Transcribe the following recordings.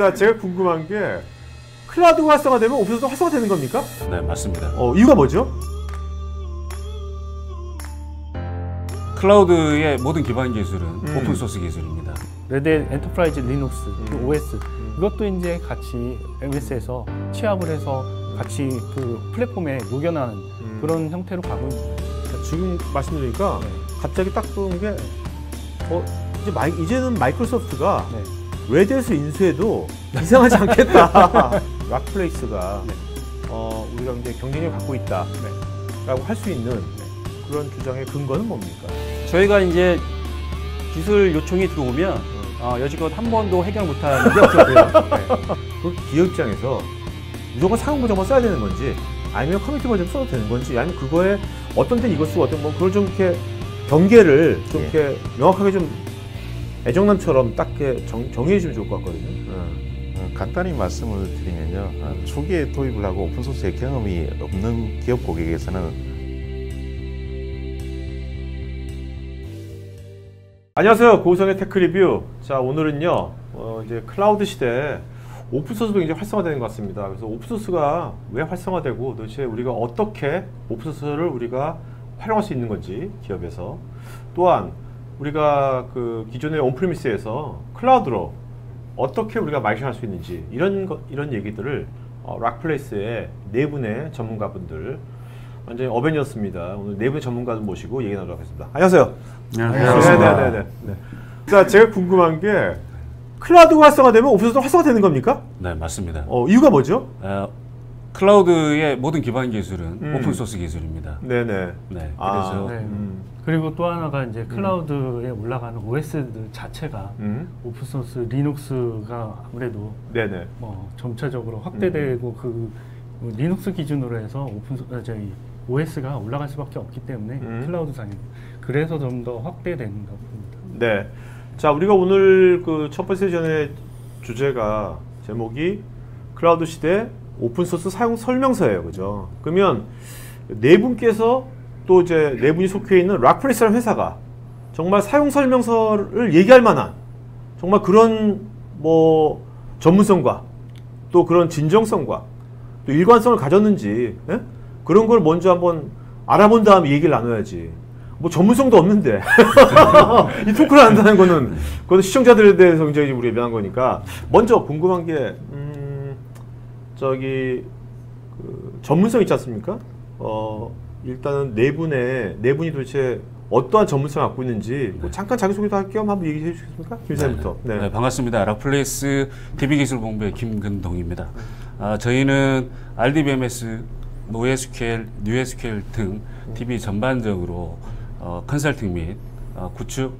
자, 제가 궁금한 게 클라우드가 활성화되면 오픈소스도 활성화되는 겁니까? 네, 맞습니다. 이유가 뭐죠? 클라우드의 모든 기반 기술은 오픈소스 기술입니다. 레드햇 엔터프라이즈 리눅스, OS 이것도 이제 같이 MS에서 취합을 해서 같이 그 플랫폼에 녹여나는 그런 형태로 가고 있습니다. 지금 말씀드리니까 갑자기 딱 보는 게 이제는 마이크로소프트가 레드햇을 인수해도 이상하지 않겠다. 락플레이스가 우리가 이제 경쟁력을 갖고 있다라고 할 수 있는 그런 주장의 근거는 뭡니까? 저희가 이제 기술 요청이 들어오면 여지껏 한 번도 해결 못한 일이 없었고요. 그 기업 입장에서 무조건 상용 버전만 써야 되는 건지 아니면 커뮤니티 버전 써도 되는 건지 아니면 그거에 어떤 데 이거 쓰고 어떤 뭐 그걸 좀 이렇게 경계를 좀 이렇게 명확하게 좀 애정남처럼 딱 이렇게 정의해 주면 좋을 것 같거든요. 간단히 말씀을 드리면요. 초기에 도입을 하고 오픈소스의 경험이 없는 기업 고객에서는 안녕하세요. 고우성의 테크리뷰. 자, 오늘은요 이제 클라우드 시대에 오픈소스도 이제 활성화되는 것 같습니다. 그래서 오픈소스가 왜 활성화되고 도대체 우리가 어떻게 오픈소스를 우리가 활용할 수 있는 건지 기업에서 또한 우리가 그 기존의 온프리미스에서 클라우드로 어떻게 우리가 마이그레이션 할 수 있는지 이런 얘기들을 락플레이스의 네 분의 전문가분들 완전히 어벤져스입니다. 오늘 네 분의 전문가들 모시고 얘기 나누도록 하겠습니다. 안녕하세요. 안녕하세요. 네. 자, 제가 궁금한 게 클라우드가 활성화되면 오픈소스도 활성화되는 겁니까? 네, 맞습니다. 이유가 뭐죠? 클라우드의 모든 기반 기술은 오픈소스 기술입니다. 네네. 네, 그래서 그리고 또 하나가 이제 클라우드에 올라가는 OS들 자체가 오픈소스 리눅스가 아무래도 네네. 점차적으로 확대되고 그 리눅스 기준으로 해서 OS가 올라갈 수밖에 없기 때문에 클라우드 상에 그래서 좀 더 확대되는가 봅니다. 네. 자, 우리가 오늘 그 첫 번째 세션의 주제가 제목이 클라우드 시대 오픈소스 사용 설명서예요, 그죠? 그러면 네 분께서 또 이제 네 분이 속해 있는 락플레이스라는 회사가 정말 사용 설명서를 얘기할 만한 정말 그런 뭐 전문성과 또 그런 진정성과 또 일관성을 가졌는지 그런 걸 먼저 한번 알아본 다음에 얘기를 나눠야지. 뭐 전문성도 없는데 이 토크를 한다는 거는 그건 시청자들에 대해서 굉장히 우리가 미안한 거니까 먼저 궁금한 게 저기 그 전문성 있지 않습니까? 일단은 네 분이 도대체 어떠한 전문성을 갖고 있는지 뭐 잠깐 자기소개도 할 겸 한번 얘기해 주시겠습니까? 김사님부터. 네, 반갑습니다. 락플레이스 DB기술본부의 김근동입니다. 저희는 RDBMS, NoSQL, NewSQL 등 DB 전반적으로 컨설팅 및 구축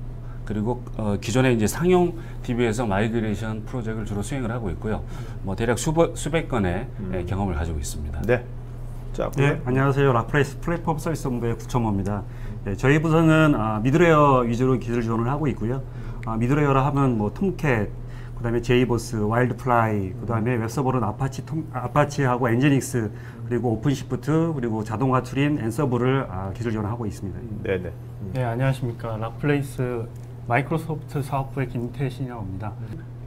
그리고 기존의 이제 상용 DB에서 마이그레이션 프로젝트를 주로 수행을 하고 있고요. 뭐 대략 수백 건의 경험을 가지고 있습니다. 네. 자, 네, 안녕하세요. 락플레이스 플랫폼 서비스 본부의 구천모입니다. 네, 저희 부서는 미드웨어 위주로 기술 지원을 하고 있고요. 미드웨어라 하면 뭐 톰캣, 그다음에 제이보스, 와일드플라이, 그다음에 웹서버는 아파치하고 엔지닉스, 그리고 오픈시프트, 그리고 자동화 툴인 앤서브를 기술 지원하고 있습니다. 네네. 네, 안녕하십니까. 락플레이스 마이크로소프트 사업부의 김태신이라고합니다.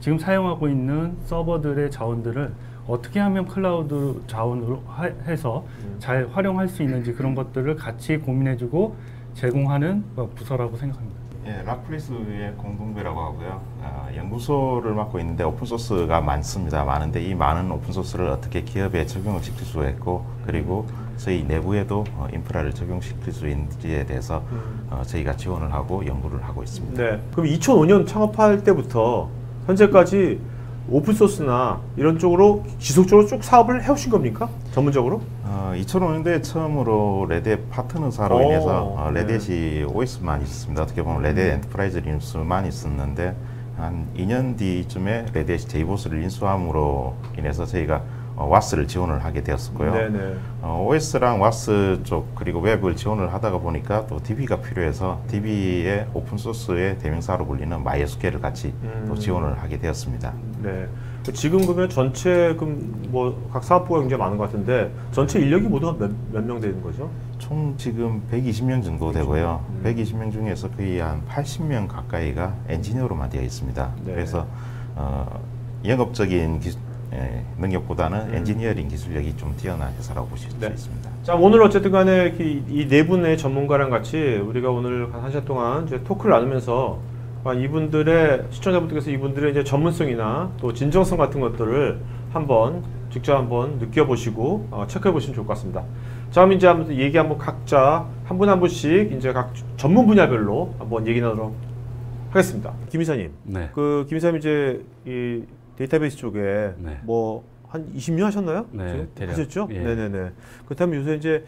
지금 사용하고 있는 서버들의 자원들을 어떻게 하면 클라우드 자원으로 해서 잘 활용할 수 있는지 그런 것들을 같이 고민해주고 제공하는 부서라고 생각합니다. 예, 락플레이스의 공동부라고 하고요. 연구소를 맡고 있는데 오픈소스가 많은데 이 많은 오픈소스를 어떻게 기업에 적용을 시킬 수 있고 그리고 저희 내부에도 인프라를 적용시킬 수 있는지에 대해서 저희가 지원을 하고 연구를 하고 있습니다. 네. 그럼 2005년 창업할 때부터 현재까지 오픈소스나 이런 쪽으로 지속적으로 쭉 사업을 해오신 겁니까? 전문적으로? 2005년도에 처음으로 레드햇 파트너사로 인해서 레드햇이 OS만 있었습니다. 어떻게 보면 레드햇 엔터프라이즈 리눅스만 있었는데 한 2년 뒤쯤에 레드햇이 제이보스를 인수함으로 인해서 저희가 와스를 지원을 하게 되었었고요. 네네. OS랑 와스 쪽 그리고 웹을 지원을 하다가 보니까 또 DB가 필요해서 DB의 오픈소스의 대명사로 불리는 MySQL을 같이 또 지원을 하게 되었습니다. 네. 지금 그러면 전체 뭐 각 사업부가 굉장히 많은 것 같은데 전체 인력이 모두 몇 명 되는 거죠? 총 지금 120명 정도 되고요. 120명 중에서 거의 한 80명 가까이가 엔지니어로만 되어 있습니다. 네. 그래서 영업적인 능력보다는 엔지니어링 기술력이 좀 뛰어난 회사라고 보실 수 있습니다. 자, 오늘 어쨌든 간에 이 네 분의 전문가랑 같이 우리가 오늘 한 시간 동안 이제 토크를 나누면서 이분들의 시청자분들께서 이분들의 이제 전문성이나 또 진정성 같은 것들을 직접 한번 느껴보시고 체크해 보시면 좋을 것 같습니다. 자, 그럼 이제 한번 얘기 한번 각자 한 분 한 분씩 이제 각 전문 분야별로 한번 얘기 나누도록 하겠습니다. 김 이사님, 네. 김 이사님 이제 이 데이터베이스 쪽에 네. 뭐 한 20년 하셨나요? 네, 지금? 대략. 하셨죠? 예. 네네네. 그렇다면 요새 이제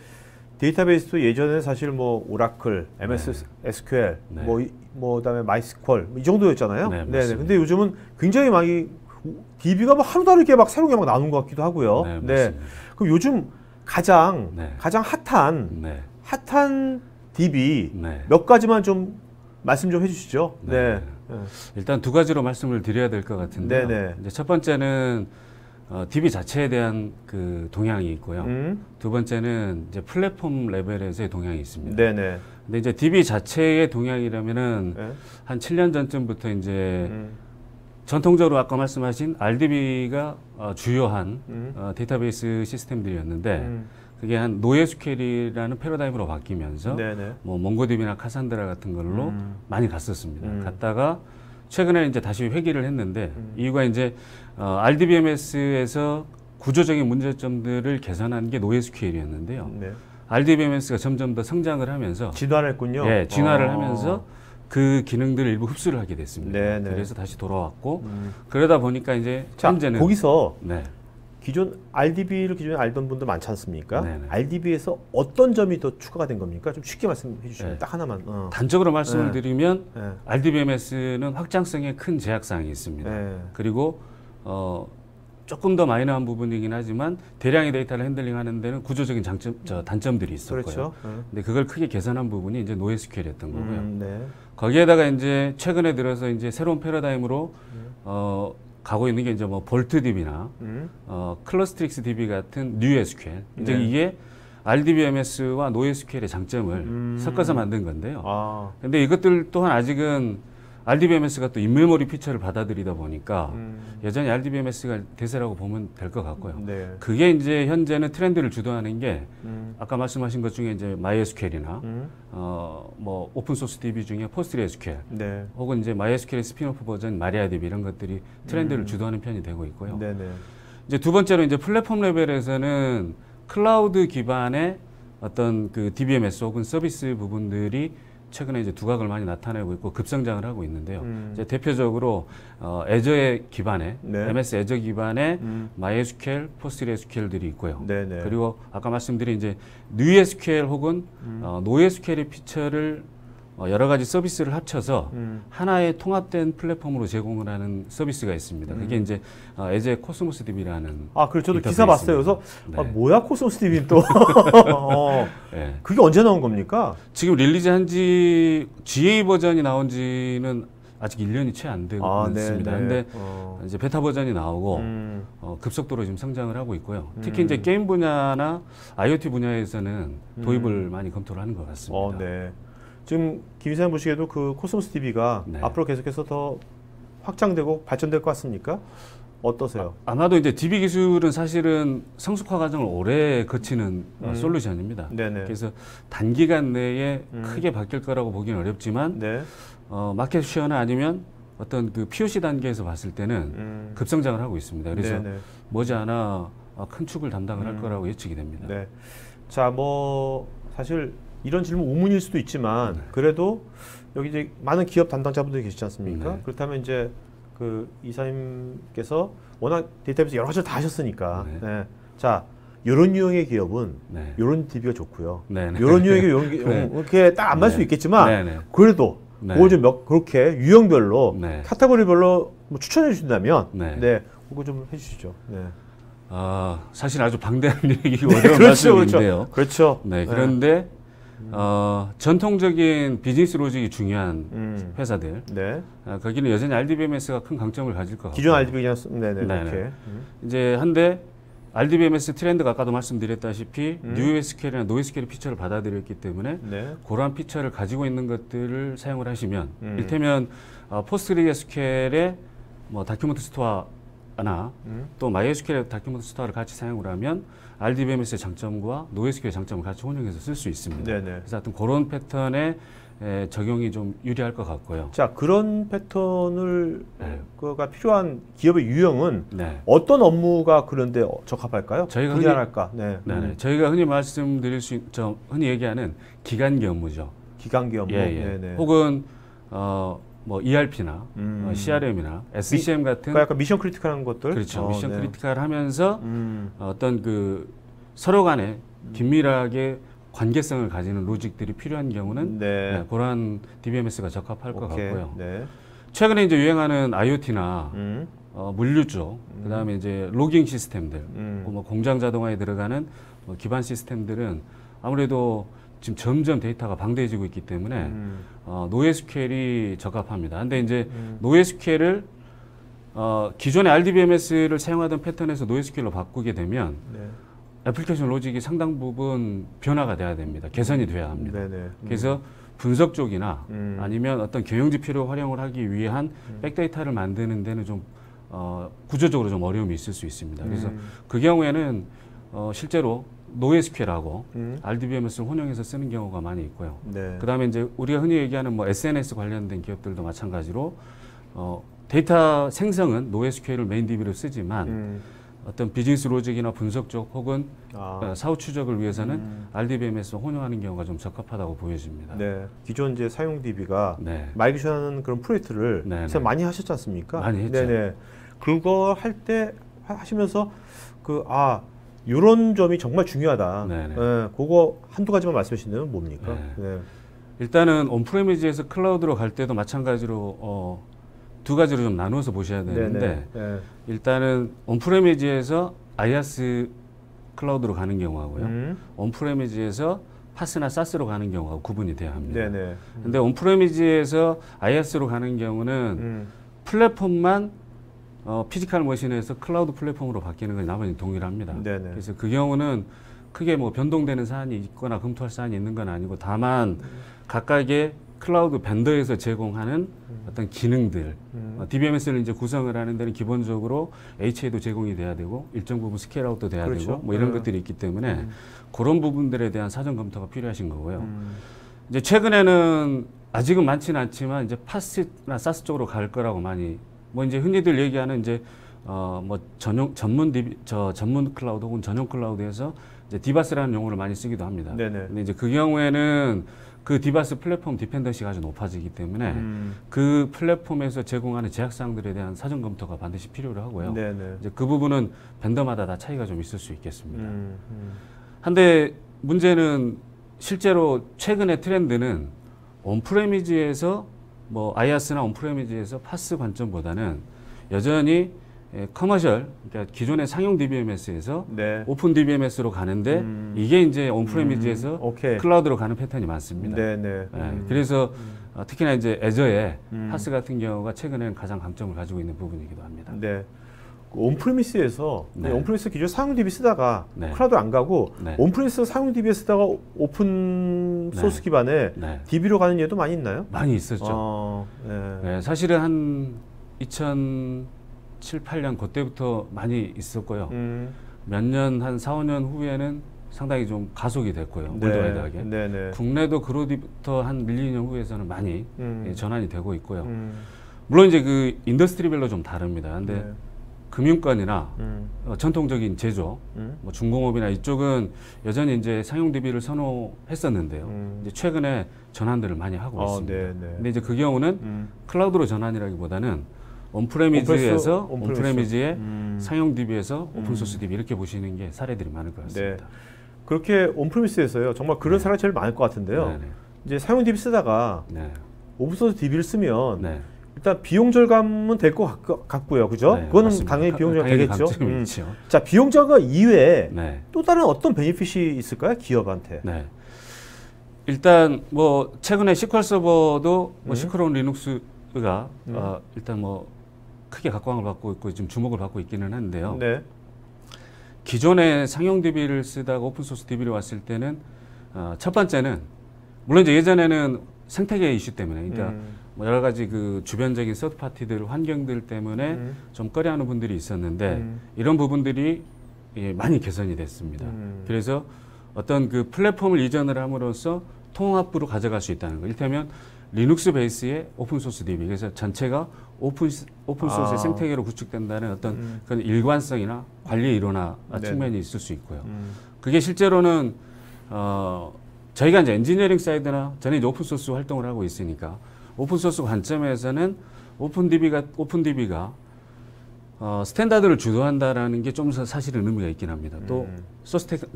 데이터베이스도 예전에 사실 뭐 오라클, MS SQL, 네. 그다음에 마이스퀄 이 정도였잖아요. 네, 네네. 맞습니다. 근데 요즘은 굉장히 많이 DB가 뭐 하루 다르게 막 새로운 게 막 나오는 것 같기도 하고요. 네, 네. 맞습니다. 그럼 요즘 가장 네. 핫한 네. DB 네. 몇 가지만 좀 말씀 좀 해주시죠. 네. 일단 두 가지로 말씀을 드려야 될 것 같은데 네네. 이제 첫 번째는 DB 자체에 대한 그 동향이 있고요. 두 번째는 이제 플랫폼 레벨에서의 동향이 있습니다. 네네. 근데 이제 DB 자체의 동향이라면은 네. 한 7년 전쯤부터 이제 전통적으로 아까 말씀하신 RDB가 주요한 데이터베이스 시스템들이었는데 그게 한 NoSQL이라는 패러다임으로 바뀌면서 네네. 뭐 몽고DB나 카산드라 같은 걸로 많이 갔었습니다. 갔다가 최근에 이제 다시 회귀를 했는데 이유가 이제 RDBMS에서 구조적인 문제점들을 개선한 게 NoSQL이었는데요. 네. RDBMS가 점점 더 성장을 하면서 진화했군요. 예, 진화를 하면서 그 기능들을 일부 흡수를 하게 됐습니다. 네네. 그래서 다시 돌아왔고 그러다 보니까 이제 자, 현재는 거기서 네. 기존 RDB를 기존에 알던 분들 많지 않습니까? 네네. RDB에서 어떤 점이 더 추가가 된 겁니까? 좀 쉽게 말씀해 주시면 네. 딱 하나만. 단적으로 말씀을 네. 드리면 네. RDBMS는 확장성에 큰 제약사항이 있습니다. 네. 그리고 조금 더 마이너한 부분이긴 하지만 대량의 데이터를 핸들링하는 데는 구조적인 단점들이 있었고요. 그렇죠. 근데 그걸 크게 개선한 부분이 이제 NoSQL이었던 거고요. 네. 거기에다가 이제 최근에 들어서 이제 새로운 패러다임으로 가고 있는 게 이제 뭐 볼트DB나 클러스트릭스 DB 같은 NewSQL. 이제 네. 이게 RDBMS와 NoSQL의 장점을 섞어서 만든 건데요. 아. 근데 이것들 또한 아직은 RDBMS가 또 인메모리 피처를 받아들이다 보니까 여전히 RDBMS가 대세라고 보면 될 것 같고요. 네. 그게 이제 현재는 트렌드를 주도하는 게 아까 말씀하신 것 중에 이제 MySQL이나 뭐 오픈소스 DB 중에 PostgreSQL 네. 혹은 이제 MySQL 스피노프 버전 MariaDB 이런 것들이 트렌드를 주도하는 편이 되고 있고요. 네네. 이제 두 번째로 이제 플랫폼 레벨에서는 클라우드 기반의 어떤 그 DBMS 혹은 서비스 부분들이 최근에 이제 두각을 많이 나타내고 있고 급성장을 하고 있는데요. 이제 대표적으로 애저의 기반의 네. MS 애저 기반의 MySQL, PostgreSQL들이 있고요. 네네. 그리고 아까 말씀드린 이제 NewSQL 혹은 NoSQL의 피처를 여러 가지 서비스를 합쳐서 하나의 통합된 플랫폼으로 제공을 하는 서비스가 있습니다. 그게 이제 애저의 코스모스 DB라는 아, 그래 저도 기사 봤어요. 그래서 네. 아, 뭐야 코스모스 DB는 또. 네. 그게 언제 나온 겁니까? 지금 릴리즈한 지 GA 버전이 나온 지는 아직 1년이 채 안 되고 있습니다. 근데 이제 베타 버전이 나오고 급속도로 지금 성장을 하고 있고요. 특히 이제 게임 분야나 IoT 분야에서는 도입을 많이 검토를 하는 것 같습니다. 네. 지금 김 이사님 보시기에도 그 코스모스 DB가 네. 앞으로 계속해서 더 확장되고 발전될 것 같습니까? 어떠세요? 아마도 이제 DB 기술은 사실은 성숙화 과정을 오래 거치는 솔루션입니다. 네네. 그래서 단기간 내에 크게 바뀔 거라고 보기는 어렵지만 네. 마켓 쉐어나 아니면 어떤 그 POC 단계에서 봤을 때는 급성장을 하고 있습니다. 그래서 네네. 머지않아 큰 축을 담당을 할 거라고 예측이 됩니다. 네. 자, 뭐 사실 이런 질문 우문일 수도 있지만 그래도 여기 이제 많은 기업 담당자분들이 계시지 않습니까? 네. 그렇다면 이제 그 이사님께서 워낙 데이터베이스 여러 가지를 다 하셨으니까 네. 자, 이런 유형의 기업은 네. 이런 DB가 좋고요. 네, 네. 이런 유형의 네. 이렇게 딱 안 맞을 수 네. 있겠지만 네, 네. 그래도 네. 그걸 좀 그렇게 유형별로 네. 카테고리별로 뭐 추천해 주신다면 네. 그거 좀 해주시죠. 네. 사실 아주 방대한 얘기고 어려운 그렇죠, 말씀인데요. 그렇죠. 네, 그런데 전통적인 비즈니스 로직이 중요한 회사들 네. 거기는 여전히 RDBMS가 큰 강점을 가질 것 같아요. 기존 RDB 그냥 네네 네네. 이렇게. 이제 한데 RDBMS 트렌드가 아까도 말씀드렸다시피 NewSQL이나 NoSQL 피처를 받아들였기 때문에 네. 그러한 피처를 가지고 있는 것들을 사용을 하시면 이를테면 PostgreSQL의 뭐 다큐멘트 스토어 또 MySQL 다큐멘트 스토어를 같이 사용을 하면 RDBMS의 장점과 NoSQL의 장점을 같이 혼용해서 쓸 수 있습니다. 네네. 그래서 하여튼 그런 패턴의 적용이 좀 유리할 것 같고요. 자, 그런 패턴을 네. 그가 필요한 기업의 유형은 네. 어떤 업무가 그런데 적합할까요? 저희가 분야랄까? 네. 저희가 흔히 말씀드릴 수 흔히 얘기하는 기간기 업무죠. 기간기 업무. 네네. 혹은 뭐 ERP나 CRM이나 SCM 같은 그러니까 약간 미션 크리티컬한 것들. 그렇죠. 미션 네. 크리티컬하면서 어떤 그 서로 간에 긴밀하게 관계성을 가지는 로직들이 필요한 경우는 네. 그러한 DBMS가 적합할 것 오케이. 같고요. 네. 최근에 이제 유행하는 IoT나 물류 쪽, 그다음에 이제 로깅 시스템들, 뭐 공장 자동화에 들어가는 뭐 기반 시스템들은 아무래도 지금 점점 데이터가 방대해지고 있기 때문에 NoSQL이 적합합니다. 근데 이제 NoSQL을 기존의 RDBMS를 사용하던 패턴에서 NoSQL로 바꾸게 되면 네. 애플리케이션 로직이 상당 부분 변화가 돼야 됩니다. 개선이 돼야 합니다. 네네. 그래서 분석 쪽이나 아니면 어떤 경영 지표를 활용을 하기 위한 백데이터를 만드는 데는 좀 구조적으로 좀 어려움이 있을 수 있습니다. 그래서 그 경우에는 실제로 NoSQL하고 RDBMS를 혼용해서 쓰는 경우가 많이 있고요. 네. 그다음에 이제 우리가 흔히 얘기하는 뭐 SNS 관련된 기업들도 마찬가지로 데이터 생성은 NoSQL을 메인 DB로 쓰지만 어떤 비즈니스 로직이나 분석 쪽 혹은 사후 추적을 위해서는 RDBMS를 혼용하는 경우가 좀 적합하다고 보여집니다. 네. 기존 이제 사용 DB가 네. 마이그레이션하는 그런 프로젝트를 네, 진짜 네. 많이 하셨지 않습니까? 많이 했죠. 네네. 그거 할 때 하시면서 이런 점이 정말 중요하다. 네, 네. 네, 그거 한두 가지만 말씀해 주시면 뭡니까? 네. 네. 일단은 온프레미즈에서 클라우드로 갈 때도 마찬가지로 두 가지로 좀 나누어서 보셔야 되는데 네네. 네. 일단은 온프레미즈에서 IaaS 클라우드로 가는 경우하고요. 온프레미즈에서 파스나 사스로 가는 경우하고 구분이 돼야 합니다. 네네. 근데 온프레미즈에서 IaaS로 가는 경우는 플랫폼만 피지컬 머신에서 클라우드 플랫폼으로 바뀌는 건 나머지는 동일합니다. 네네. 그래서 그 경우는 크게 뭐 변동되는 사안이 있거나 검토할 사안이 있는 건 아니고 다만 각각의 클라우드 벤더에서 제공하는 어떤 기능들, DBMS를 이제 구성을 하는 데는 기본적으로 HA도 제공이 돼야 되고 일정 부분 스케일아웃도 돼야 그렇죠. 되고 뭐 이런 것들이 있기 때문에 그런 부분들에 대한 사전 검토가 필요하신 거고요. 이제 최근에는 아직은 많지는 않지만 이제 파스나 사스 쪽으로 갈 거라고 많이 뭐 이제 흔히들 얘기하는 이제 뭐 전문 클라우드 혹은 전용 클라우드에서 이제 디바스라는 용어를 많이 쓰기도 합니다. 네네. 근데 이제 그 경우에는 그 디바스 플랫폼 디펜던시가 아주 높아지기 때문에 그 플랫폼에서 제공하는 제약사항들에 대한 사전 검토가 반드시 필요로 하고요. 네네. 이제 그 부분은 벤더마다 다 차이가 좀 있을 수 있겠습니다. 한데 문제는 실제로 최근의 트렌드는 온프레미즈에서 뭐 IaaS나 온프레미즈에서 파스 관점보다는 여전히 커머셜, 그러니까 기존의 상용 DBMS에서 네. 오픈 DBMS로 가는데 이게 이제 온프레미즈에서 오케이. 클라우드로 가는 패턴이 많습니다. 네네. 그래서 특히나 이제 애저의 파스 같은 경우가 최근에는 가장 강점을 가지고 있는 부분이기도 합니다. 네. 온프레미스에서 네. 온프레미스 기존 사용 DB 쓰다가 네. 클라우드 안 가고 네. 온프레미스 사용 DB 쓰다가 오픈 네. 소스 기반의 네. DB로 가는 예도 많이 있나요? 많이 있었죠. 네. 네, 사실은 한 2007, 8년 그때부터 많이 있었고요. 몇 년, 한 4, 5년 후에는 상당히 좀 가속이 됐고요. 월드와이드하게. 네네. 국내도 그로부터 한 1, 2년 후에서는 많이 전환이 되고 있고요. 물론 이제 그 인더스트리별로 좀 다릅니다. 근데 네. 금융권이나 전통적인 제조, 뭐 중공업이나 이쪽은 여전히 이제 상용 DB를 선호했었는데요. 이제 최근에 전환들을 많이 하고 있습니다. 네네. 근데 이제 그 경우는 클라우드로 전환이라기보다는 온프레미즈에서 온프레미즈의 상용 DB에서 오픈소스 DB 이렇게 보시는 게 사례들이 많을 것 같습니다. 네. 그렇게 온프레미스에서요. 정말 그런 사례가 제일 많을 것 같은데요. 네네. 이제 사용 DB 쓰다가 네. 오픈소스 DB를 쓰면 네. 일단 비용 절감은 될 것 같고요. 그죠? 네, 그거는 맞습니다. 당연히 비용 절감 당연히 되겠죠. 강점이 있죠. 자, 비용 절감 이외에 네. 또 다른 어떤 베니핏이 있을까요? 기업한테. 네. 일단 뭐 최근에 SQL 서버도 뭐 시크론 리눅스가 일단 뭐 크게 각광을 받고 있고 지금 주목을 받고 있기는 한데요. 네. 기존의 상용 DB를 쓰다가 오픈소스 DB를 왔을 때는 첫 번째는 물론 이제 예전에는 생태계 이슈 때문에 그러니까 뭐 여러 가지 그 주변적인 서드 파티들 환경들 때문에 좀 꺼려하는 분들이 있었는데 이런 부분들이 예, 많이 개선이 됐습니다. 그래서 어떤 그 플랫폼을 이전을 함으로써 통합부로 가져갈 수 있다는 거. 이를테면 리눅스 베이스의 오픈 소스 DB. 그래서 전체가 오픈 소스의 생태계로 구축된다는 어떤 그런 일관성이나 관리 일원화 측면이 있을 수 있고요. 그게 실제로는 저희가 이제 엔지니어링 사이드나 저는 이제 오픈 소스 활동을 하고 있으니까 오픈 소스 관점에서는 오픈 DB가 스탠다드를 주도한다라는 게 좀 사실은 의미가 있긴 합니다. 또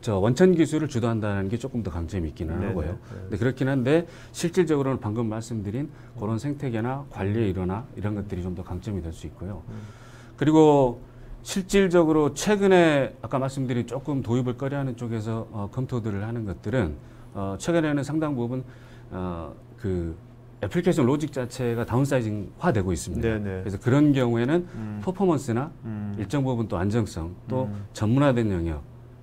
원천 기술을 주도한다는 게 조금 더 강점이 있기는 하고요. 근데 그렇긴 한데 실질적으로는 방금 말씀드린 그런 생태계나 관리의 일원화 이런 것들이 좀 더 강점이 될 수 있고요. 그리고 실질적으로 최근에 아까 말씀드린 조금 도입을 꺼려하는 쪽에서 검토들을 하는 것들은 최근에는 상당 부분 그 애플리케이션 로직 자체가 다운사이징화 되고 있습니다. 네네. 그래서 그런 경우에는 퍼포먼스나 일정 부분 또 안정성, 또 전문화된 영역,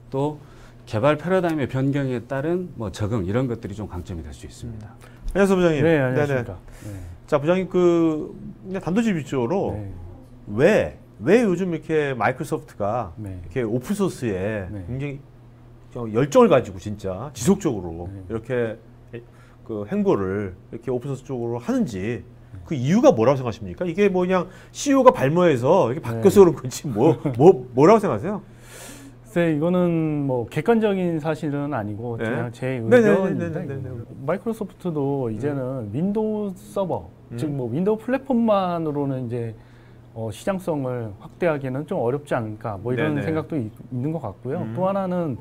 또 개발 패러다임의 변경에 따른 뭐 적응 이런 것들이 좀 강점이 될 수 있습니다. 안녕하세요, 부장님. 네, 안녕하십니까. 네. 자, 부장님 그냥 단도직입적으로 네. 왜 요즘 이렇게 마이크로소프트가 네. 이렇게 오픈 소스에 네. 굉장히 열정을 가지고 진짜 지속적으로 네. 이렇게 그 행보를 이렇게 오픈소스 쪽으로 하는지 그 이유가 뭐라고 생각하십니까? 이게 뭐 그냥 CEO가 발모해서 이렇게 바뀌어서 그런 건지 뭐라고 생각하세요? 글쎄 이거는 뭐 객관적인 사실은 아니고 그냥 제 네네네네네. 의견인데 마이크로소프트도 이제는 윈도우 서버 즉 뭐 윈도우 플랫폼만으로는 이제 시장성을 확대하기는 좀 어렵지 않을까 뭐 이런 네네. 생각도 있는 것 같고요. 또 하나는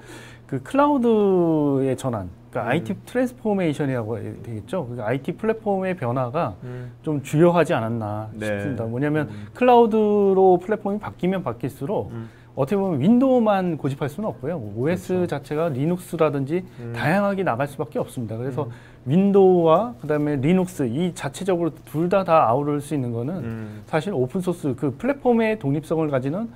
그 클라우드의 전환, 그러니까 IT 트랜스포메이션이라고 되겠죠. 그러니까 IT 플랫폼의 변화가 좀 주요하지 않았나 네. 싶습니다. 뭐냐면 클라우드로 플랫폼이 바뀌면 바뀔수록 어떻게 보면 윈도우만 고집할 수는 없고요. OS 그렇죠. 자체가 리눅스라든지 다양하게 나갈 수밖에 없습니다. 그래서 윈도우와 그다음에 리눅스 이 자체적으로 둘 다 아우를 수 있는 거는 사실 오픈소스 그 플랫폼의 독립성을 가지는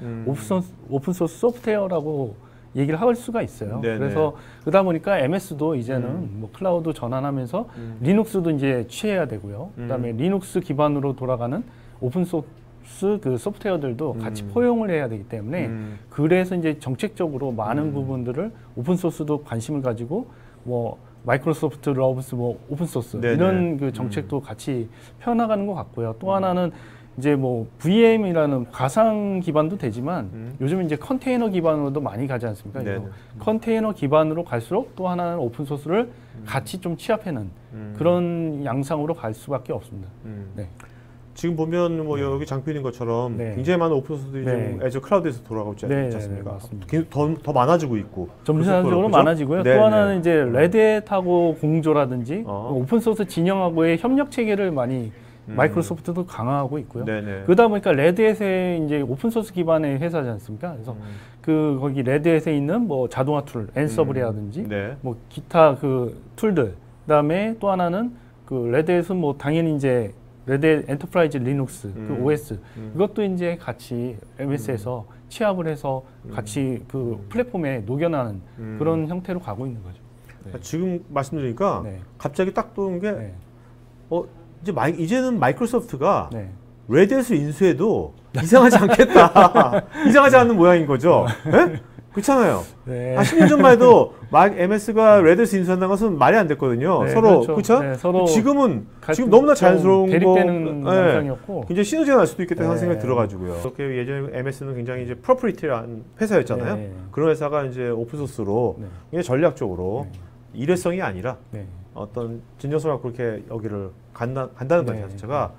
오픈소스 소프트웨어라고 얘기를 할 수가 있어요. 네네. 그래서 그러다 보니까 MS도 이제는 뭐 클라우드 전환하면서 리눅스도 이제 취해야 되고요. 그다음에 리눅스 기반으로 돌아가는 오픈소스 그 소프트웨어들도 같이 포용을 해야 되기 때문에 그래서 이제 정책적으로 많은 부분들을 오픈소스도 관심을 가지고 뭐 마이크로소프트 러브스 뭐 오픈소스 네네. 이런 그 정책도 같이 펴나가는 것 같고요. 또 하나는 이제 뭐 VM이라는 가상 기반도 되지만 요즘 이제 컨테이너 기반으로도 많이 가지 않습니까? 그래서 컨테이너 기반으로 갈수록 또 하나는 오픈 소스를 같이 좀 취합해는 그런 양상으로 갈 수밖에 없습니다. 네. 지금 보면 뭐 여기 장표인 것처럼 네. 굉장히 많은 오픈소스들이 네. 좀 애저 클라우드에서 돌아가고 있지 네, 않습니까? 네, 맞습니다. 더 많아지고 있고 점차적으로 그죠? 많아지고요. 네, 또 하나는 네. 이제 레드햇하고 공조라든지 오픈 소스 진영하고의 협력 체계를 많이 마이크로소프트도 강화하고 있고요. 네네. 그러다 보니까 레드햇의 이제 오픈 소스 기반의 회사지 않습니까? 그래서 그 거기 레드햇에 있는 뭐 자동화 툴, 앤서블이라든지 네. 뭐 기타 그 툴들, 그다음에 또 하나는 그 레드햇은 뭐 당연히 이제 레드햇 엔터프라이즈 리눅스 그 OS 이것도 이제 같이 MS에서 취합을 해서 같이 그 플랫폼에 녹여나는 그런 형태로 가고 있는 거죠. 네. 지금 말씀드리니까 네. 갑자기 딱 떠오른 게 네. 이제는 마이크로소프트가 네. 레드햇을 인수해도 이상하지 않겠다. 이상하지 않는 모양인 거죠. 네? 그렇잖아요. 네. 한 10년 전만 해도 MS가 레드햇을 인수한다는 것은 말이 안 됐거든요. 네, 서로 그렇죠. 그렇죠? 네, 서로 지금 너무나 자연스러운 대립되는 거, 양상이었고 굉장히 시너지가 날 수도 있겠다는 네. 생각이 들어가지고 이렇게 예전에 MS는 굉장히 이제 프로프리티라는 회사였잖아요. 네. 그런 회사가 이제 오픈소스로 네. 굉장히 전략적으로 일회성이 아니라 네. 어떤 진정성을 갖고 이렇게 여기를 간다는 것 네. 자체가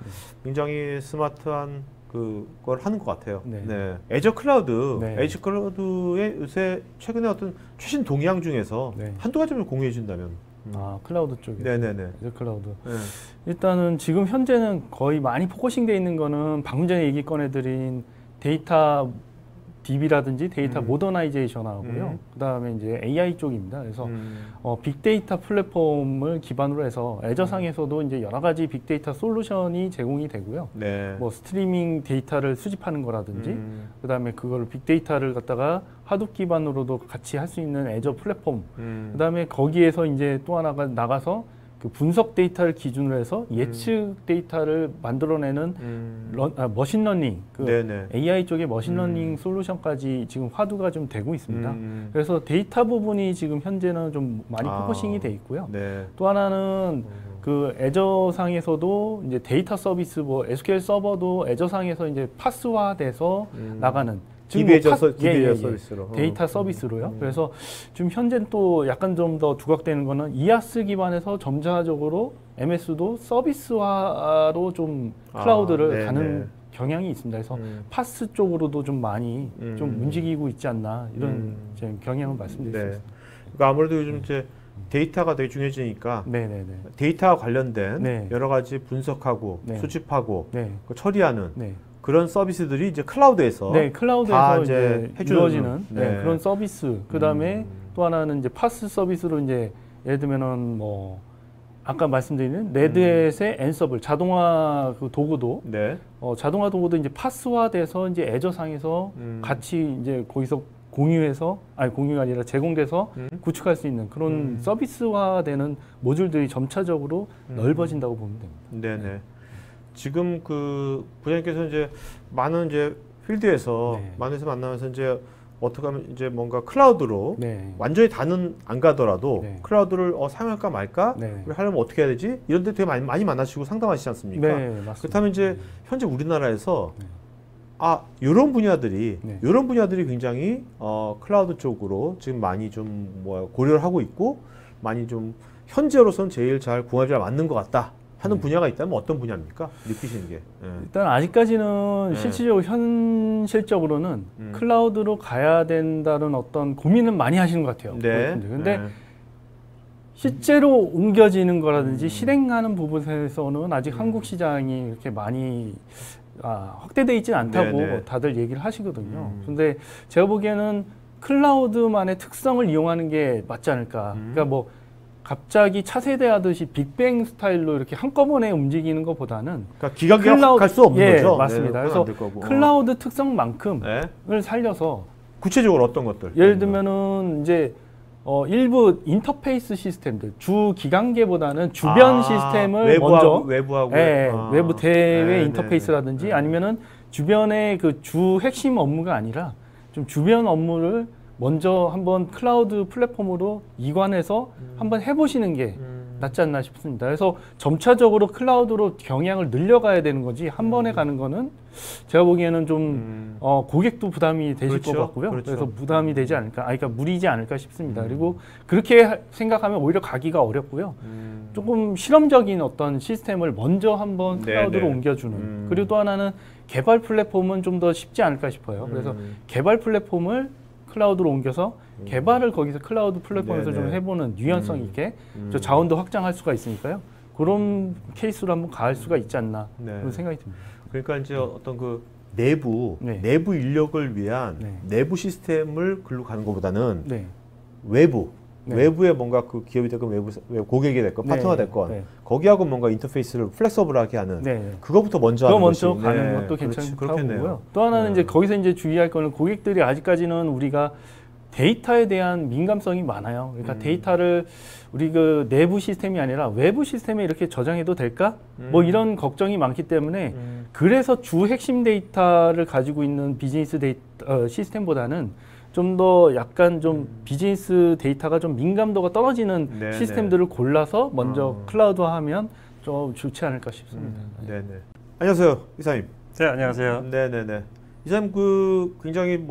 굉장히 스마트한 그걸 하는 것 같아요. 네. 네. 애저 클라우드, 네. 애저 클라우드의 요새 최근에 어떤 최신 동향 중에서 네. 한두 가지만 공유해 준다면. 아 클라우드 쪽에 네네네. 클라우드 네. 일단은 지금 현재는 거의 많이 포커싱돼 있는 거는 방금 전에 얘기 꺼내드린 데이터 DB라든지 데이터 모더나이제이션하고요. 그다음에 이제 AI 쪽입니다. 그래서 빅데이터 플랫폼을 기반으로 해서 애저상에서도 이제 여러 가지 빅데이터 솔루션이 제공이 되고요. 네. 뭐 스트리밍 데이터를 수집하는 거라든지 그다음에 그걸 빅데이터를 갖다가 하둡 기반으로도 같이 할 수 있는 애저 플랫폼. 그다음에 거기에서 이제 또 하나가 나가서 그 분석 데이터를 기준으로 해서 예측 데이터를 만들어내는 머신러닝, 그 네네. AI 쪽의 머신러닝 솔루션까지 지금 화두가 좀 되고 있습니다. 그래서 데이터 부분이 지금 현재는 좀 많이 포커싱이 돼 있고요. 네. 또 하나는 그 애저상에서도 이제 데이터 서비스, 뭐 SQL 서버도 애저상에서 이제 파스화돼서 나가는 DB 서비스로 데이터 서비스로요. 그래서 지금 현재는 또 약간 좀 더 두각되는 거는 이아스 기반에서 점차적으로 MS도 서비스화로 좀 클라우드를 가는 경향이 있습니다. 그래서 파스 쪽으로도 좀 많이 좀 움직이고 있지 않나 이런 제 경향을 말씀드릴 수 있습니다. 그러니까 아무래도 요즘 이제 데이터가 되게 중요해지니까 네네네. 데이터와 관련된 네. 여러 가지 분석하고 네. 수집하고 네. 그 처리하는 네. 그런 서비스들이 이제 클라우드에서 네, 클라우드에서 다 이제 해주는, 이루어지는 네. 그런 서비스. 그 다음에 또 하나는 이제 파스 서비스로 이제 예를 들면은 뭐 아까 말씀드린 레드햇의 앤서블 자동화 그 도구도 네. 자동화 도구도 이제 파스화돼서 이제 애저상에서 같이 이제 거기서 공유가 아니라 제공돼서 구축할 수 있는 그런 서비스화되는 모듈들이 점차적으로 넓어진다고 보면 됩니다. 네네. 지금 그 부장님께서 이제 많은 이제 필드에서 네. 많은 데서 만나면서 이제 어떻게 하면 이제 뭔가 클라우드로 네. 완전히 다는 안 가더라도 네. 클라우드를 사용할까 말까 네. 하려면 어떻게 해야 되지? 이런 데 되게 많이 만나시고 상담하시지 않습니까? 네, 맞습니다. 그렇다면 이제 현재 우리나라에서 이런 분야들이 네. 이런 분야들이 굉장히 클라우드 쪽으로 지금 많이 좀 고려를 하고 있고 많이 좀 현재로서는 제일 잘 궁합이 잘 맞는 것 같다 하는 분야가 있다면 어떤 분야입니까? 느끼시는 게. 일단 아직까지는 네. 실질적으로 현실적으로는 클라우드로 가야 된다는 어떤 고민은 많이 하시는 것 같아요. 네. 근데 네. 실제로 옮겨지는 거라든지 실행하는 부분에서는 아직 한국 시장이 이렇게 많이 확대되어 있지는 않다고 네네. 다들 얘기를 하시거든요. 근데 제가 보기에는 클라우드만의 특성을 이용하는 게 맞지 않을까. 그러니까 뭐 갑자기 차세대 하듯이 빅뱅 스타일로 이렇게 한꺼번에 움직이는 것보다는 그러니까 기각할 수 없는 거죠. 맞습니다. 네, 그래서 안 될 거고. 클라우드 특성만큼을 네. 살려서 구체적으로 어떤 것들? 예를 들면은 이제 일부 인터페이스 시스템들 주 기관계보다는 주변 시스템을 먼저 외부하고 외부 대외 네, 인터페이스라든지 네. 아니면은 주변의 그 주 핵심 업무가 아니라 좀 주변 업무를 먼저 한번 클라우드 플랫폼으로 이관해서 한번 해보시는 게 낫지 않나 싶습니다. 그래서 점차적으로 클라우드로 경향을 늘려가야 되는 거지 한 번에 가는 거는 제가 보기에는 좀 고객도 부담이 되실 그렇죠. 것 같고요. 그렇죠. 그래서 부담이 되지 않을까, 그러니까 무리지 않을까 싶습니다. 그리고 그렇게 생각하면 오히려 가기가 어렵고요. 조금 실험적인 어떤 시스템을 먼저 한번 클라우드로 네네. 옮겨주는. 그리고 또 하나는 개발 플랫폼은 좀 더 쉽지 않을까 싶어요. 그래서 개발 플랫폼을 클라우드로 옮겨서 개발을 거기서 클라우드 플랫폼에서 네네. 좀 해보는 유연성 있게 저 자원도 확장할 수가 있으니까요. 그런 케이스로 한번 가할 수가 있지 않나 네. 그런 생각이 듭니다. 그러니까 이제 어떤 그 내부 인력을 위한 네. 내부 시스템을 글로 가는 것보다는 네. 외부에 뭔가 그 기업이 됐건 외부 고객이 됐건 네. 파트너가 됐건 네. 거기하고 뭔가 인터페이스를 플렉서블하게 하는 네. 그거부터 먼저 그거 하는 먼저 것이 가는 네. 것도 그렇지, 괜찮다고 그렇겠네요. 보고요. 또 하나는 이제 거기서 이제 주의할 거는 고객들이 아직까지는 우리가 데이터에 대한 민감성이 많아요. 그러니까 데이터를 우리 그 내부 시스템이 아니라 외부 시스템에 이렇게 저장해도 될까? 뭐 이런 걱정이 많기 때문에 그래서 주 핵심 데이터를 가지고 있는 비즈니스 데이터 시스템보다는 좀 더 약간 좀 비즈니스 데이터가 좀 민감도가 떨어지는 네네. 시스템들을 골라서 먼저 클라우드화하면 좀 좋지 않을까 싶습니다. 네네. 안녕하세요, 이사님. 네, 안녕하세요. 네네네. 이사님 그 굉장히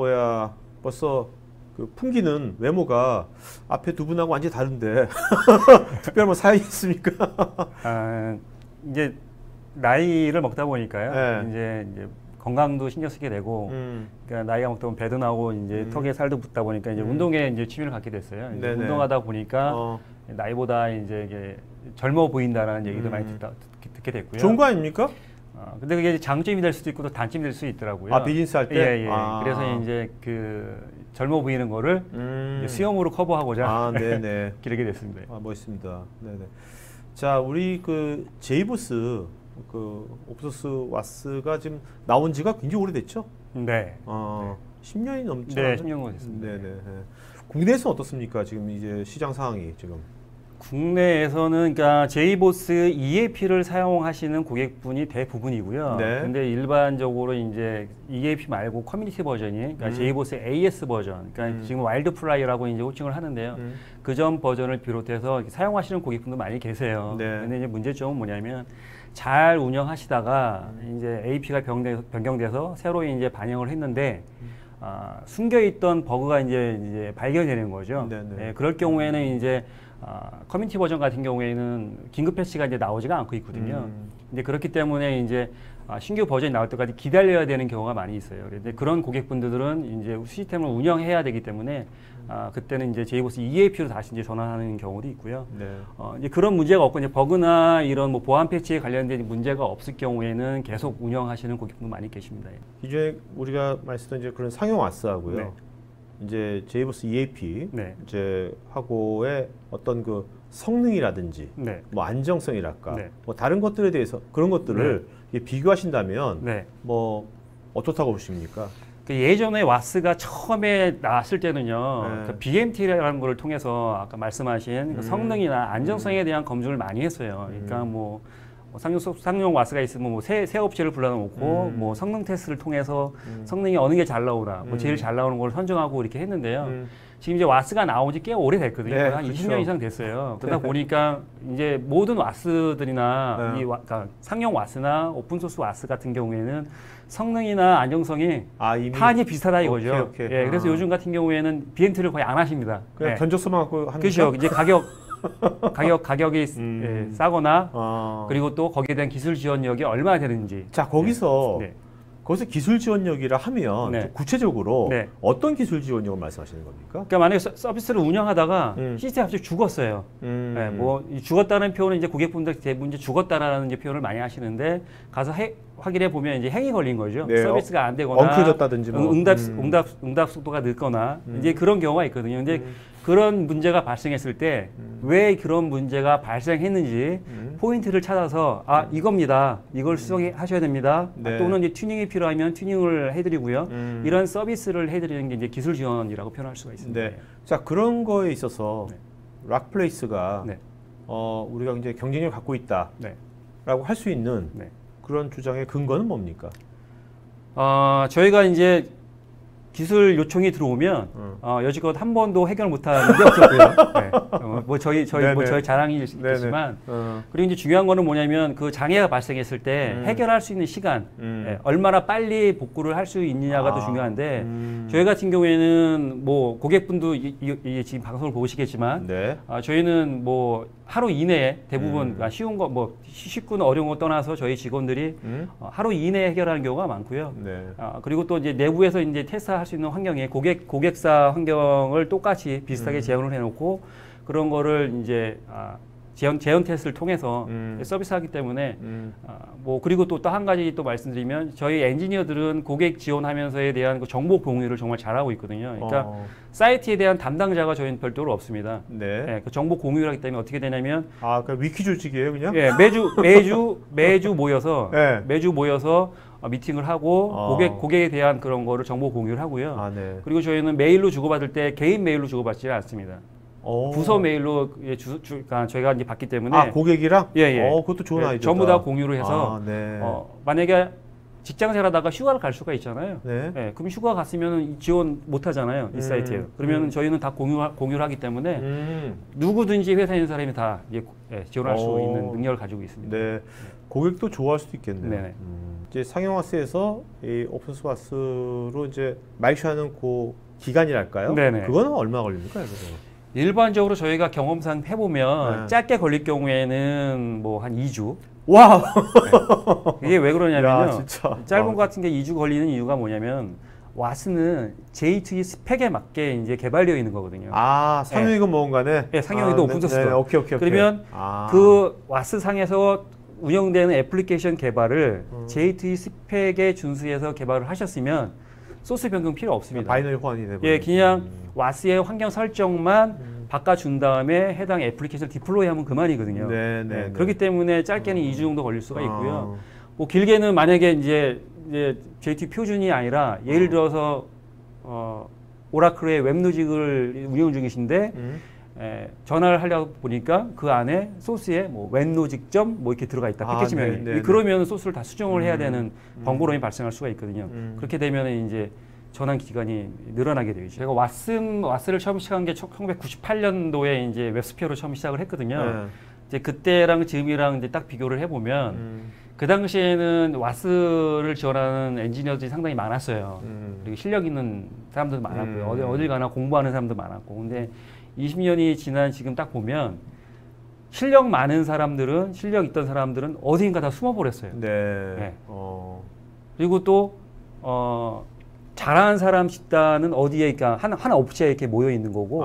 벌써 그 풍기는 외모가 앞에 두 분하고 완전히 다른데 특별한 뭐 사연이 있습니까? 이제 나이를 먹다 보니까요. 네. 이제 건강도 신경 쓰게 되고, 그러니까 나이가 먹다 보면 배도 나오고 이제 턱에 살도 붙다 보니까 이제 운동에 이제 취미를 갖게 됐어요. 이제 네네. 운동하다 보니까 나이보다 이제 이게 젊어 보인다라는 얘기도 많이 듣게 됐고요. 좋은 거 아닙니까? 근데 그게 장점이 될 수도 있고 또 단점이 될 수 있더라고요. 아, 비즈니스 할 때? 예. 그래서 이제 그 젊어 보이는 거를 이제 수염으로 커버하고자 네네. 기르게 됐습니다. 멋있습니다. 네네. 자, 우리 그 제이보스 그 오픈소스 와스가 지금 나온 지가 굉장히 오래됐죠? 네. 10년이 넘지 네, 않았나요? 10년 됐습니다. 네네. 국내에서는 어떻습니까? 지금 이제 시장 상황이 지금. 국내에서는 그러니까 JBoss EAP를 사용하시는 고객분이 대부분이고요. 네. 근데 일반적으로 이제 EAP 말고 커뮤니티 버전이 그러니까 JBoss AS 버전, 그러니까 지금 와일드플라이라고 이제 호칭을 하는데요. 그 전 버전을 비롯해서 사용하시는 고객분도 많이 계세요. 네. 근데 이제 문제점은 뭐냐면 잘 운영하시다가 이제 AP가 변경돼서 새로 이제 반영을 했는데 숨겨있던 버그가 이제 발견되는 거죠. 네네. 예, 그럴 경우에는 이제 커뮤니티 버전 같은 경우에는 긴급 패치가 이제 나오지가 않고 있거든요. 이제 그렇기 때문에 이제 신규 버전이 나올 때까지 기다려야 되는 경우가 많이 있어요. 그런데 그런 고객분들은 이제 시스템을 운영해야 되기 때문에 그때는 이제 JBoss EAP로 다시 이제 전환하는 경우도 있고요. 네. 이제 그런 문제가 없고 이제 버그나 이런 뭐 보안 패치에 관련된 문제가 없을 경우에는 계속 운영하시는 고객분들 많이 계십니다. 기존에 우리가 말씀드린 이제 그런 상용 와스하고요. 네. 이제 JBoss EAP 네. 이제 하고의 어떤 그 성능이라든지 네. 뭐 안정성이랄까 네. 뭐 다른 것들에 대해서 그런 것들을 비교하신다면 네. 뭐 어떻다고 보십니까? 그 예전에 와스가 처음에 나왔을 때는요, 네. 그 BMT라는 걸 통해서 아까 말씀하신 그 성능이나 안정성에 대한 검증을 많이 했어요. 그러니까 뭐 상용 와스가 있으면 뭐 새 업체를 불러놓고 뭐 성능 테스트를 통해서 성능이 어느 게 잘 나오나, 뭐 제일 잘 나오는 걸 선정하고 이렇게 했는데요. 지금 이제 와스가 나온 지 꽤 오래됐거든요. 네, 한 그렇죠. 20년 이상 됐어요. 그러다 보니까 이제 모든 와스들이나 네. 그러니까 상용 와스나 오픈소스 와스 같은 경우에는 성능이나 안정성이 이미 판이 비슷하다 이거죠. 오케이. 예, 그래서 요즘 같은 경우에는 BMT를 거의 안 하십니다. 그냥 예. 견적서만 갖고 합니까? 그렇죠. 이제 가격이 싸거나 그리고 또 거기에 대한 기술 지원력이 얼마나 되는지. 자 거기서 네. 거기서 기술 지원력이라 하면 네. 좀 구체적으로 네. 어떤 기술 지원력을 말씀하시는 겁니까? 그러니까 만약에 서비스를 운영하다가 시스템이 갑자기 죽었어요. 예, 뭐 죽었다는 표현은 이제 고객분들 대부분 이제 죽었다라는 이제 표현을 많이 하시는데 가서 확인해 보면 이제 행이 걸린 거죠. 네, 서비스가 안 되거나 엉켜졌다든지 뭐. 응답 속도가 늦거나 이제 그런 경우가 있거든요. 근데 그런 문제가 발생했을 때 왜 그런 문제가 발생했는지 포인트를 찾아서 이겁니다. 이걸 수정하셔야 됩니다. 네. 또는 이제 튜닝이 필요하면 튜닝을 해드리고요. 이런 서비스를 해드리는 게 이제 기술 지원이라고 표현할 수가 있습니다. 네. 자 그런 거에 있어서 네. 락플레이스가 네. 우리가 이제 경쟁력을 갖고 있다라고 네. 할 수 있는 네. 그런 주장의 근거는 뭡니까? 저희가 이제 기술 요청이 들어오면 여지껏 한 번도 해결 못한 게 없었고요. 네. 뭐 저희 자랑이겠지만 그리고 이제 중요한 거는 뭐냐면 그 장애가 발생했을 때 해결할 수 있는 시간, 얼마나 빨리 복구를 할 수 있느냐가 더 중요한데 저희 같은 경우에는 뭐 고객분도 지금 방송을 보시겠지만 네. 저희는 뭐 하루 이내에 대부분 쉬운 거 뭐 쉽거나 어려운 거 떠나서 저희 직원들이 하루 이내에 해결하는 경우가 많고요. 네. 그리고 또 이제 내부에서 이제 테스트할 수 있는 환경에 고객사 환경을 똑같이 비슷하게 재현을 해놓고 그런 거를 이제 재현 테스트를 통해서 서비스하기 때문에 뭐 그리고 또 한 가지 또 말씀드리면 저희 엔지니어들은 고객 지원하면서에 대한 그 정보 공유를 정말 잘하고 있거든요. 그러니까 사이트에 대한 담당자가 저희는 별도로 없습니다. 네. 그 정보 공유를 하기 때문에 어떻게 되냐면 그 위키 조직이에요, 그냥? 예, 매주 모여서 네. 미팅을 하고 고객에 대한 그런 거를 정보 공유를 하고요. 네. 그리고 저희는 메일로 주고받을 때 개인 메일로 주고받지는 않습니다. 부서 메일로 그러니까 저희가 이제 받기 때문에 고객이랑? 예. 그것도 좋은 아이디어다. 전부 다 공유를 해서 네. 만약에 직장생활하다가 휴가를 갈 수가 있잖아요. 네. 예, 그럼 휴가 갔으면 지원 못 하잖아요. 이 사이트에. 그러면 저희는 다 공유를 하기 때문에 누구든지 회사에 있는 사람이 다 지원할 수 있는 능력을 가지고 있습니다. 네. 고객도 좋아할 수도 있겠네요. 네네. 이제 상용화스에서 이 오픈소스로 이제 마이크하는 그 기간이랄까요? 네네. 그거는 얼마 걸립니까? 그거? 일반적으로 저희가 경험상 해보면 네. 짧게 걸릴 경우에는 뭐 한 2주. 와! 이게 왜 그러냐면요. 야, 진짜. 짧은 것 같은 게 2주 걸리는 이유가 뭐냐면 와스는 J2E 스펙에 맞게 이제 개발되어 있는 거거든요. 상용이건 뭔 간에? 네, 상용이도 오픈소스도. 네, 오케이. 그러면 그 와스 상에서 운영되는 애플리케이션 개발을 J2E 스펙에 준수해서 개발을 하셨으면 소스 변경 필요 없습니다. 바이너리 호환이 되고. 예, 그냥 와스의 환경 설정만 바꿔준 다음에 해당 애플리케이션 디플로이하면 그만이거든요. 네. 그렇기 때문에 짧게는 2주 정도 걸릴 수가 있고요. 뭐 길게는 만약에 이제 J2 표준이 아니라 예를 들어서 오라클의 웹로직을 운영 중이신데 전화를 하려고 보니까 그 안에 소스에 뭐 웬로직점 뭐 이렇게 들어가 있다. 패키지명이. 네, 네, 그러면 소스를 다 수정을 해야 되는 번거로움이 발생할 수가 있거든요. 그렇게 되면 이제 전환 기간이 늘어나게 되죠. 제가 왓스를 처음 시작한 게 1998년도에 이제 웹스피어로 처음 시작을 했거든요. 네. 이제 그때랑 지금이랑 이제 딱 비교를 해보면 그 당시에는 왓스를 지원하는 엔지니어들이 상당히 많았어요. 그리고 실력 있는 사람들도 많았고요. 어딜 가나 공부하는 사람도 많았고. 근데 20년이 지난 지금 딱 보면 실력 많은 사람들은 실력 있던 사람들은 어디인가 다 숨어버렸어요. 네. 네. 그리고 또 잘하는 사람 집단은 어디에 그러니까 하나 업체에 이렇게 모여 있는 거고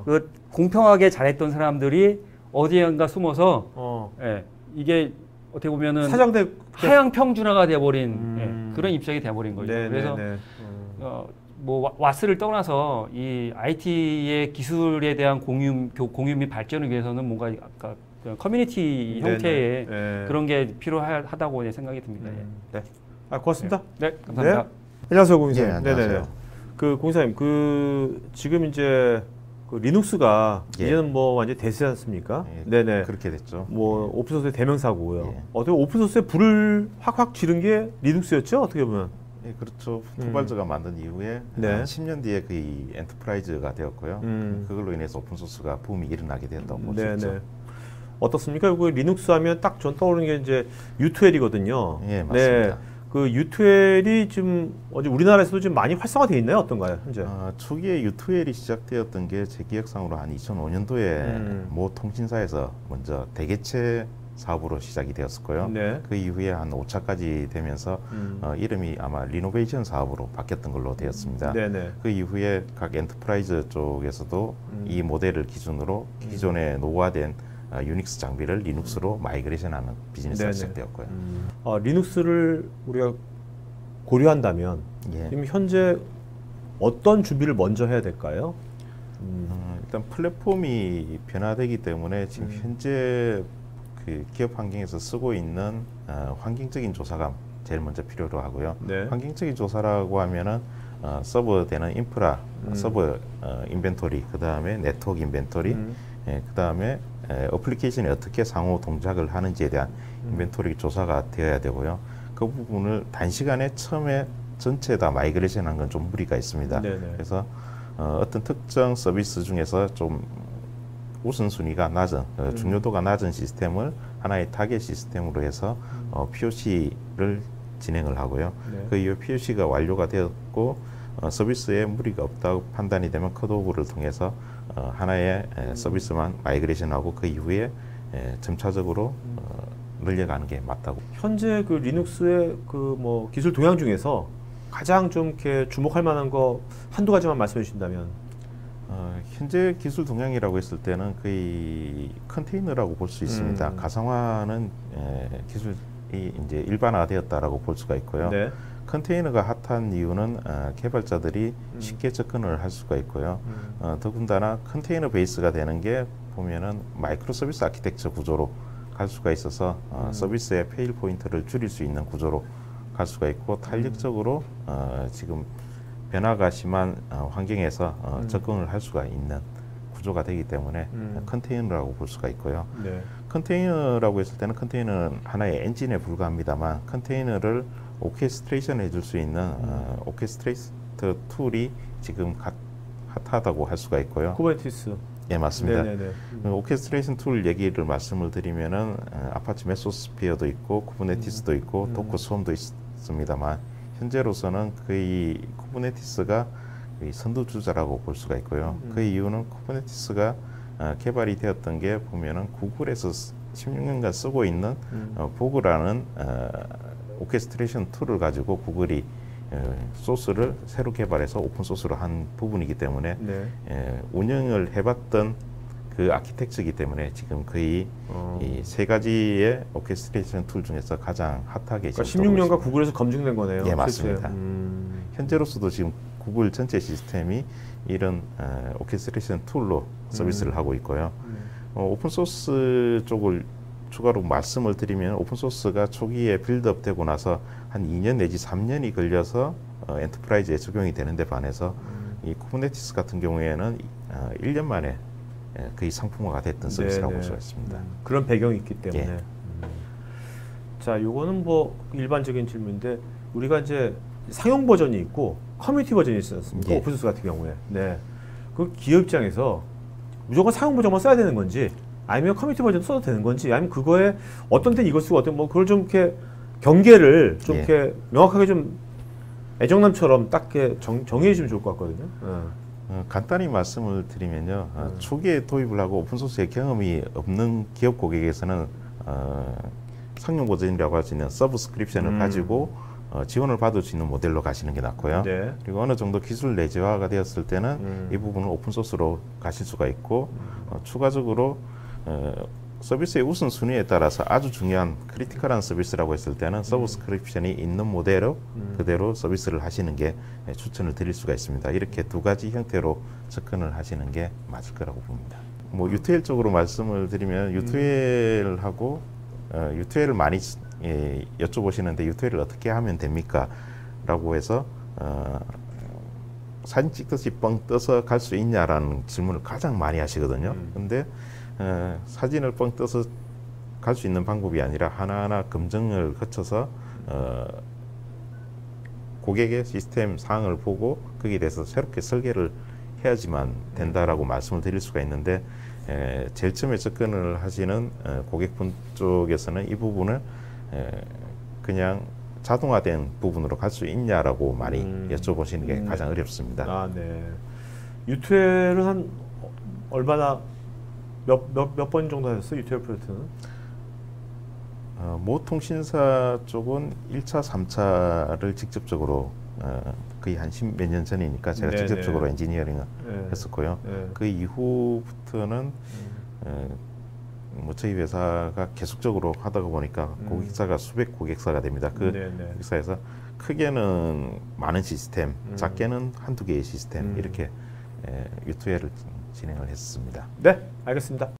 그 공평하게 잘했던 사람들이 어디인가 숨어서 예, 이게 어떻게 보면은 사장대 하향 평준화가 돼버린 그런 입장이 돼버린 거죠. 네, 그래서 네, 네. 뭐 왓스를 떠나서 이 IT의 기술에 대한 공유 및 발전을 위해서는 뭔가 아까 커뮤니티 형태의 네. 그런 게 필요하다고 생각이 듭니다. 네. 고맙습니다. 네, 감사합니다. 네. 안녕하세요, 공인사님. 예, 안녕하세요. 그 공인사님, 지금 이제 그 리눅스가 예. 이제는 뭐 완전 대세지 않습니까? 예, 네네. 그렇게 됐죠. 뭐 오픈소스의 대명사고요. 예. 어떻게 오픈소스에 불을 확 지른 게 리눅스였죠? 어떻게 보면. 예, 그렇죠. 투발즈가 만든 이후에 네. 한 10년 뒤에 그 엔터프라이즈가 되었고요. 그걸로 인해서 오픈소스가 붐이 일어나게 되었다고 볼 수 있죠. 어떻습니까? 그 리눅스 하면 딱 전 떠오르는 게 이제 U2L이거든요. 예, 맞습니다. 그 U2L이 지금 어제 우리나라에서도 지금 많이 활성화되어 있나요? 어떤가요, 현재? 초기에 U2L이 시작되었던 게 제 기억상으로 한 2005년도에 모 통신사에서 먼저 대개체 사업으로 시작이 되었었고요. 네. 그 이후에 한 5차까지 되면서 이름이 아마 리노베이션 사업으로 바뀌었던 걸로 되었습니다. 네네. 그 이후에 각 엔터프라이즈 쪽에서도 이 모델을 기준으로 기존에 노후화된 유닉스 장비를 리눅스로 마이그레이션하는 비즈니스가 시작되었고요. 리눅스를 우리가 고려한다면 예. 지금 현재 어떤 준비를 먼저 해야 될까요? 일단 플랫폼이 변화되기 때문에 지금 현재 그 기업 환경에서 쓰고 있는 환경적인 조사가 제일 먼저 필요로 하고요. 네. 환경적인 조사라고 하면은 서버되는 인프라, 서버 인벤토리, 그 다음에 네트워크 인벤토리, 그 다음에 어플리케이션이 어떻게 상호 동작을 하는지에 대한 인벤토리 조사가 되어야 되고요. 그 부분을 단시간에 처음에 전체 다 마이그레이션 한 건 좀 무리가 있습니다. 네네. 그래서 어떤 특정 서비스 중에서 좀 우선순위가 낮은, 중요도가 낮은 시스템을 하나의 타겟 시스템으로 해서 POC를 진행을 하고요. 네. 그 이후 POC가 완료가 되었고 서비스에 무리가 없다고 판단이 되면 컷오브를 통해서 하나의 서비스만 마이그레이션하고 그 이후에 점차적으로 늘려가는 게 맞다고. 현재 그 리눅스의 그 뭐 기술 동향 중에서 가장 좀 이렇게 주목할 만한 거 한두 가지만 말씀해 주신다면. 현재 기술 동향이라고 했을 때는 거의 컨테이너라고 볼 수 있습니다. 가상화는 기술이 이제 일반화되었다라고 볼 수가 있고요. 네. 컨테이너가 핫한 이유는 개발자들이 쉽게 접근을 할 수가 있고요. 더군다나 컨테이너 베이스가 되는 게 보면은 마이크로 서비스 아키텍처 구조로 갈 수가 있어서 서비스의 페일 포인트를 줄일 수 있는 구조로 갈 수가 있고 탄력적으로 지금 변화가 심한 환경에서 접근을 할 수가 있는 구조가 되기 때문에 컨테이너라고 볼 수가 있고요. 네. 컨테이너라고 했을 때는 컨테이너는 하나의 엔진에 불과합니다만 컨테이너를 오케스트레이션 해줄 수 있는 오케스트레이터 툴이 지금 핫하다고 할 수가 있고요. 쿠버네티스. 예, 맞습니다. 네네네. 오케스트레이션 툴 얘기를 말씀을 드리면은 아파치 메소스피어도 있고 쿠버네티스도 있고 도커 스웜도 있습니다만 현재로서는 거의 쿠버네티스가 선두주자라고 볼 수가 있고요. 그 이유는 쿠버네티스가 개발이 되었던 게 보면은 구글에서 16년간 쓰고 있는 보그라는 오케스트레이션 툴을 가지고 구글이 소스를 새로 개발해서 오픈 소스로 한 부분이기 때문에 네. 운영을 해봤던 그 아키텍처이기 때문에 지금 거의 이 세 가지의 오케스트레이션 툴 중에서 가장 핫하게 그러니까 지금 16년간 구글에서 검증된 거네요. 예, 맞습니다. 현재로서도 현재로서도 지금 구글 전체 시스템이 이런 오케스트레이션 툴로 서비스를 하고 있고요. 오픈소스 쪽을 추가로 말씀을 드리면 오픈소스가 초기에 빌드업 되고 나서 한 2년 내지 3년이 걸려서 엔터프라이즈에 적용이 되는데 반해서 이 쿠버네티스 같은 경우에는 1년 만에 거의 상품화가 됐던 서비스라고 볼 수가 있습니다. 그런 배경이 있기 때문에. 예. 자, 요거는 뭐 일반적인 질문인데 우리가 이제 상용 버전이 있고 커뮤니티 버전이 있지 않습니까? 예. 오픈소스 같은 경우에. 네. 그 기업 입장에서 무조건 상용 버전만 써야 되는 건지 아니면 커뮤니티 버전 써도 되는 건지 아니면 그거에 어떤 때는 이걸 쓰고 어떤 뭐 그걸 좀 이렇게 경계를 좀 예. 이렇게 명확하게 좀 애정남처럼 딱 이렇게 정해 주면 좋을 것 같거든요. 간단히 말씀을 드리면요. 초기에 도입을 하고 오픈소스의 경험이 없는 기업 고객에서는 상용 버전이라고 할 수 있는 서브스크립션을 가지고 지원을 받을 수 있는 모델로 가시는 게 낫고요. 네. 그리고 어느 정도 기술 내재화가 되었을 때는 이 부분을 오픈소스로 가실 수가 있고 추가적으로 서비스의 우선순위에 따라서 아주 중요한 크리티컬한 서비스라고 했을 때는 서브스크립션이 있는 모델로 그대로 서비스를 하시는 게 추천을 드릴 수가 있습니다. 이렇게 두 가지 형태로 접근을 하시는 게 맞을 거라고 봅니다. 뭐 U2L 쪽으로 말씀을 드리면 U2L하고 U2L을 많이 여쭤보시는데 U2L을 어떻게 하면 됩니까? 라고 해서 사진 찍듯이 뻥 떠서 갈 수 있냐라는 질문을 가장 많이 하시거든요. 근데 사진을 뻥 떠서 갈 수 있는 방법이 아니라 하나하나 검증을 거쳐서 고객의 시스템 사항을 보고 거기에 대해서 새롭게 설계를 해야지만 된다라고 말씀을 드릴 수가 있는데 제일 처음에 접근을 하시는 고객분 쪽에서는 이 부분을 그냥 자동화된 부분으로 갈 수 있냐라고 많이 여쭤보시는 게 가장 어렵습니다. 아, 네. U2L은 한 얼마나 몇 번 정도 하셨어요? U2L 프로젝트는? 모 통신사 쪽은 1차, 3차를 직접적으로 거의 한 10몇 년 전이니까 제가 네네. 직접적으로 엔지니어링을 네. 했었고요. 네. 그 이후부터는 뭐 저희 회사가 계속적으로 하다가 보니까 고객사가 수백 고객사가 됩니다. 그 네네. 고객사에서 크게는 많은 시스템, 작게는 한두 개의 시스템 이렇게 U2L을 진행을 했습니다. 네, 알겠습니다.